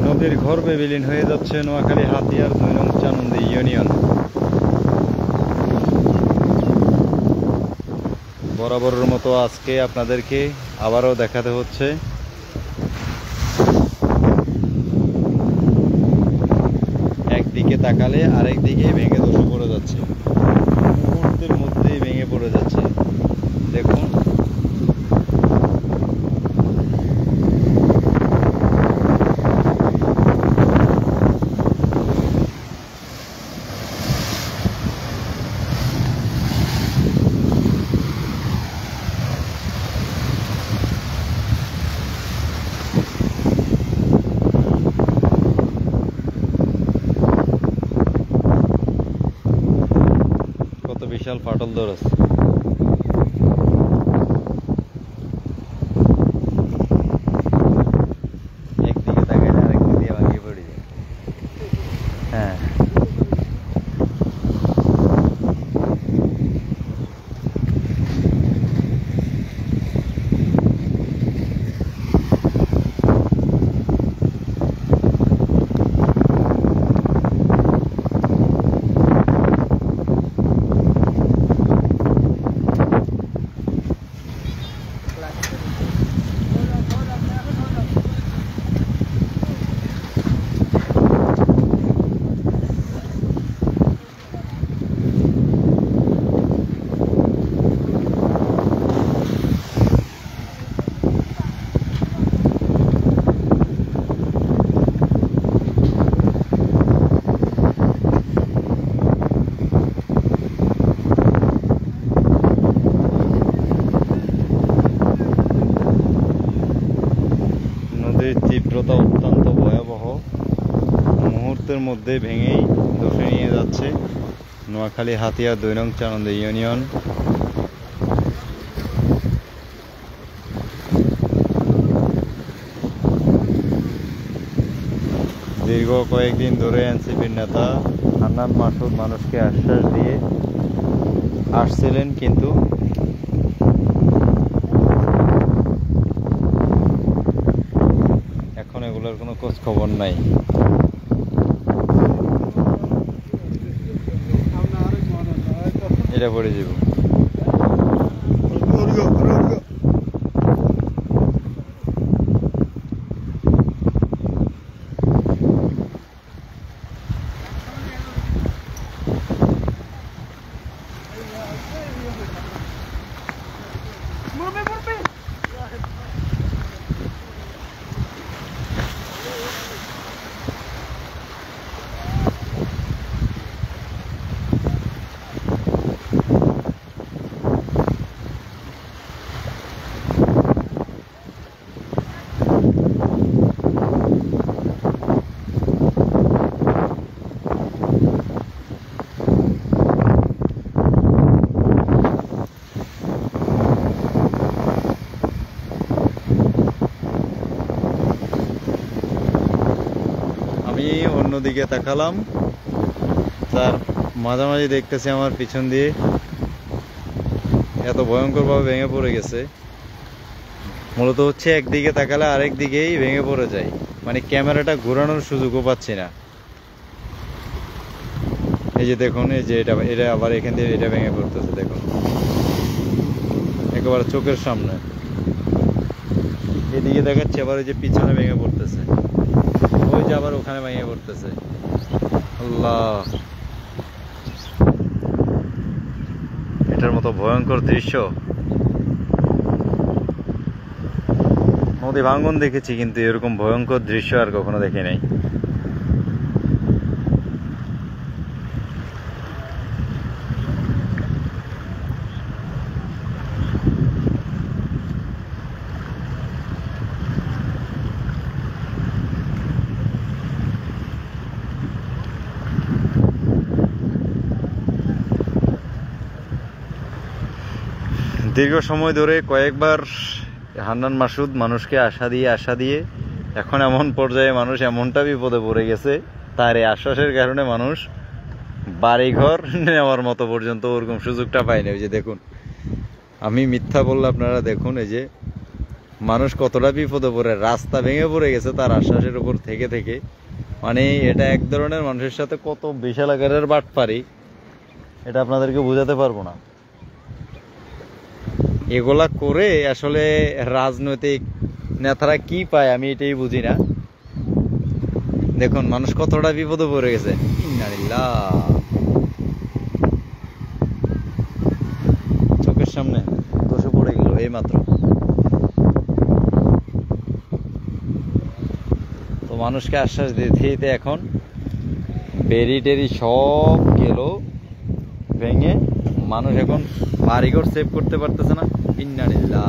নদীর গর্ভে বিলীন হয়ে যাচ্ছে নোয়াখালী হাতিয়ার 2 নং চানন্দী ইউনিয়ন। বরাবরের মতো আজকে আপনাদেরকে আবারও দেখাতে হচ্ছে একদিকে তাকালে আরেক দিকে ভেঙে ধসে পড়ে যাচ্ছে, মুহূর্তের মধ্যেই ভেঙে পড়ে যাচ্ছে। দেখুন কত বিশাল ফাটল ধরেছে। একদিকে তাকাইলে আরেক দিকে ভাঙিয়ে পড়ে যায়। হ্যাঁ, নদীর তীব্রতা অত্যন্ত ভয়াবহ, মুহূর্তের মধ্যে ভেঙেই ধসে নিয়ে যাচ্ছে নোয়াখালী হাতিয়ার 2 নং চানন্দী ইউনিয়ন। দীর্ঘ কয়েকদিন ধরে এনসিপির নেতা হান্নান মাসুদ মানুষকে আশ্বাস দিয়ে আসছিলেন, কিন্তু এখন এগুলোর কোনো খোঁজ খবর নাই। এটা পড়ে যাব। আমি অন্যদিকে তাকালাম, তার মাঝামাঝি দেখতেছি আমার পিছন দিয়ে এত ভয়ঙ্করভাবে ভেঙে পড়ে গেছে। মূলত হচ্ছে একদিকে তাকালে আরেক দিকেই ভেঙে পড়ে যায়, মানে ক্যামেরাটা ঘোরানোর সুযোগও পাচ্ছি না। এই যে দেখুন, এই যে এটা আবার এখান দিয়ে এটা ভেঙে পড়তেছে, দেখুন একেবারে চোখের সামনে। এদিকে দেখাচ্ছে আবার ওই যে পিছনে ভেঙে পড়তেছে, ওই যে আবার ওখানে ভেঙে পড়তেছে। আল্লাহ, এটার মতো ভয়ঙ্কর দৃশ্য নদী ভাঙ্গন দেখেছি, কিন্তু এরকম ভয়ঙ্কর দৃশ্য আর কখনো দেখি নাই। দীর্ঘ সময় ধরে কয়েকবার হান্নান মাসুদ মানুষকে আশা দিয়ে এখন এমন পর্যায়ে মানুষ এমনটা বিপদে পড়ে গেছে, তার এই আশ্বাসের কারণে মানুষ বাড়িঘর নেওয়ার মতো পর্যন্ত ওরকম সুযোগটা পায়নি। ওই যে দেখুন, আমি মিথ্যা বললে আপনারা দেখুন, এই যে মানুষ কতটা বিপদে পড়ে, রাস্তা ভেঙে পড়ে গেছে তার আশ্বাসের উপর থেকে। মানে এটা এক ধরনের মানুষের সাথে কত বিশাল আকারের বাটপারি, এটা আপনাদেরকে বোঝাতে পারবো না। এগুলা করে আসলে রাজনৈতিক নেতারা কি পায় আমি এটাই বুঝি না। দেখুন মানুষ কতটা বিপদে পড়ে গেছে। ইন্নালিল্লাহ, চোখের সামনে ধসে পড়ে গেল এই মাত্র। তো মানুষকে আশ্বাস দিতে এখন বেরি টেরি সব গেল ভেঙে, মানুষ এখন বাড়িঘর সেভ করতে পারতেছে না। ইন্নালিল্লাহ।